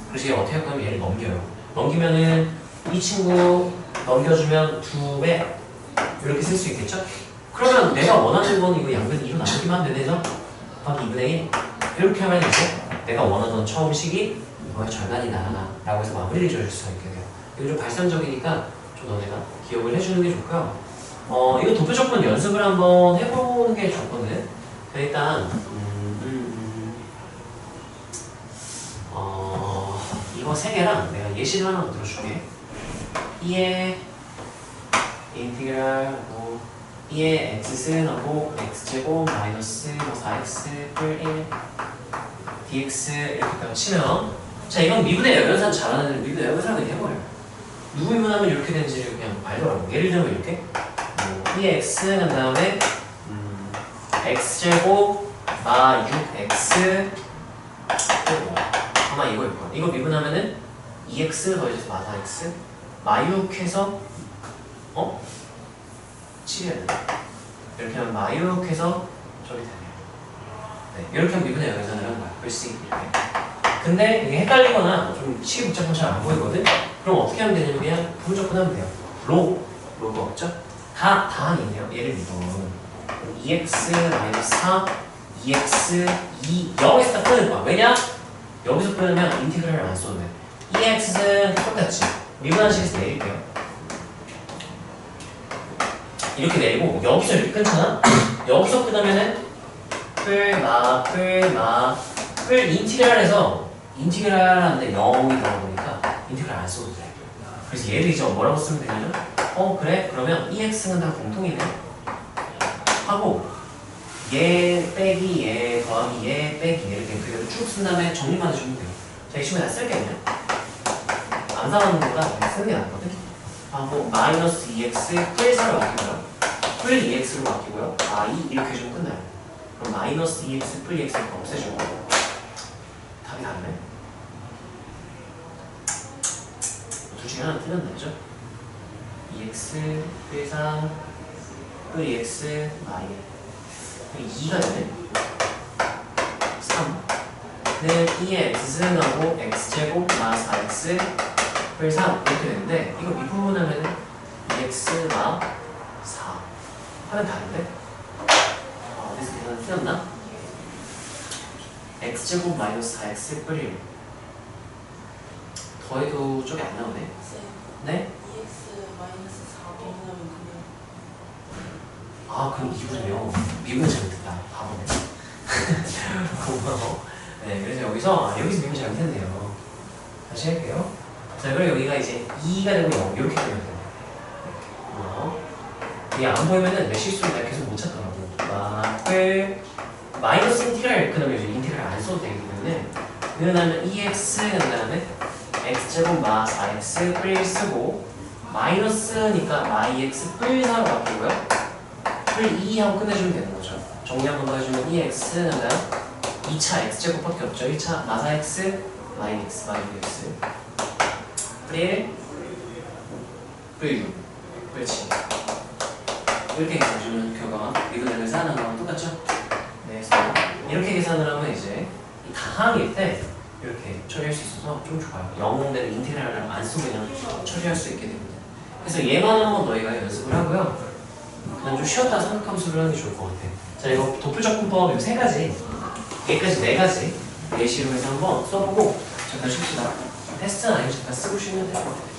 그래서 얘 어떻게 할 거냐면 얘를 넘겨요. 넘기면은 이 친구 넘겨주면 2배 이렇게 쓸 수 있겠죠? 그러면 내가 원하는 건 이거 양변 2로 나누기만 하면 되죠? 곱하기 2분의 1 이렇게 하면 이제 내가 원하던 처음 식이 이거의 절반이다 라고 해서 마무리를 지어줄 수가 있게 돼요. 이거 좀 발산적이니까 좀 너네가 기억을 해주는 게 좋고요. 이거 도표 조건 연습을 한번 해보는 게 좋거든. 일단 이거 3개랑 내가 예시를 하나 만들어줄게. 2의 인티그랄하고 2의 x승하고 x제곱 마이너스 4x 뿔 1 dx 이렇게 치면, 자, 이건 미분의 열연산 잘하는 미분의 열연산 그냥 해버려요. 누구 미분하면 이렇게 되는지를 그냥 알더라고. 예를 들면 이렇게 2의 x 한 다음에 x제곱 마 6x 아마 이거일 거야. 이거 미분하면은 2x 더해져서 마 4x 마육해서 7이야. 이렇게 하면 마육해서 저기 되네요. 네, 이렇게 하면 미분의 열연산을 하는 거야. 글씨 이렇게. 근데 이게 헷갈리거나 좀 식이 복잡하면 잘 안 보이거든? 그럼 어떻게 하면 되냐면 그냥 부분적분 하면 돼요. 로가 없죠? 다항이 있네요. 예를 들면 2x 마이너스 4 2x 2 0에서 딱 끊을 거야. 왜냐? 여기서 끊으면 인티그랄을 안 써도 돼. 2x는 똑같지? 미분한 식에서 내릴게요. 이렇게 내리고 여기서 이렇게 끊잖아? 여기서 끊으면은 풀 인티그랄에서 인티그랄 하는데 0이 나오니까 인티그랄 안 써도 돼. 그래서 얘를 이제 뭐라고 쓰면 되냐면 그래? 그러면 EX는 다 공통이네 하고 얘 빼기 얘 더하기 얘 빼기 얘를 그대로 쭉 쓴 다음에 정리만 해주면 돼요. 자, 이 친구 내가 쓸게 그냥 안 사는 것보다 쓰는 게 낫거든. 하고 마이너스 2x 풀 4를 바뀌고요. 풀 2x로 바뀌고요. 이렇게 해주면 끝나요. 그럼 마이너스 2x 풀 2x를 없애주고 답이 다르네. 둘 중에 하나 틀렸나 보죠? 2x 풀 4 풀 2x 마이 2가 되네. 3는 2의 x승하고 x제곱 마 4x 풀 3 이렇게 되는데 이거 미분하면 2x 마 4 하면 다른데? 어디서 계산 틀렸나? x제곱 마이너스 4x 뿔 1 더해도 쪽이 안 나오네. 네? 2x 마이너스 4 미분하면 그럼 2분이요. 미분 잘못했다. 바보네. 고마워. 네, 그래서 여기서 미분 잘못했네요. 다시 할게요. 자, 그럼 여기가 이제 2가 되고 0 이렇게 되면 돼요. 이게 안 보이면은 내 실수를 내가 계속 못 찾더라고. 마플 마이너스 인티그랄 그 다음에 이제 인티그랄 안 써도 되기 때문에 그 다음에 EX 그 다음에 X제곱 마 4X 뿔 쓰고 마이너스니까 마이X 뿔 4로 바뀌고요. 뿔 2 하고 끝내주면 되는 거죠. 정리 한번 더 해주면 EX 그 다음 2차 X제곱밖에 없죠. 1차 마 4X 마이너스 마이너스 뿔 1 뿔 6 뿔 7 이렇게 계산해주면 결과가 미분을 계산하는 거랑 똑같죠? 네, 그래서 이렇게 계산을 하면 이제 이 다항일 때 이렇게 처리할 수 있어서 좀 좋아요. 영웅대로 인테그랄을 안 쓰고 그냥 처리할 수 있게 됩니다. 그래서 얘만 한번 너희가 연습을 하고요. 그냥 좀 쉬었다 삼각함수를 하는 게 좋을 것 같아. 자, 이거 도표적분법 이 세 가지, 여기까지 네 가지 예시로 해서 한번 써보고 잠깐 쉽시다. 테스트는 아니고 잠깐 쓰고 쉬면 될 것 같아요.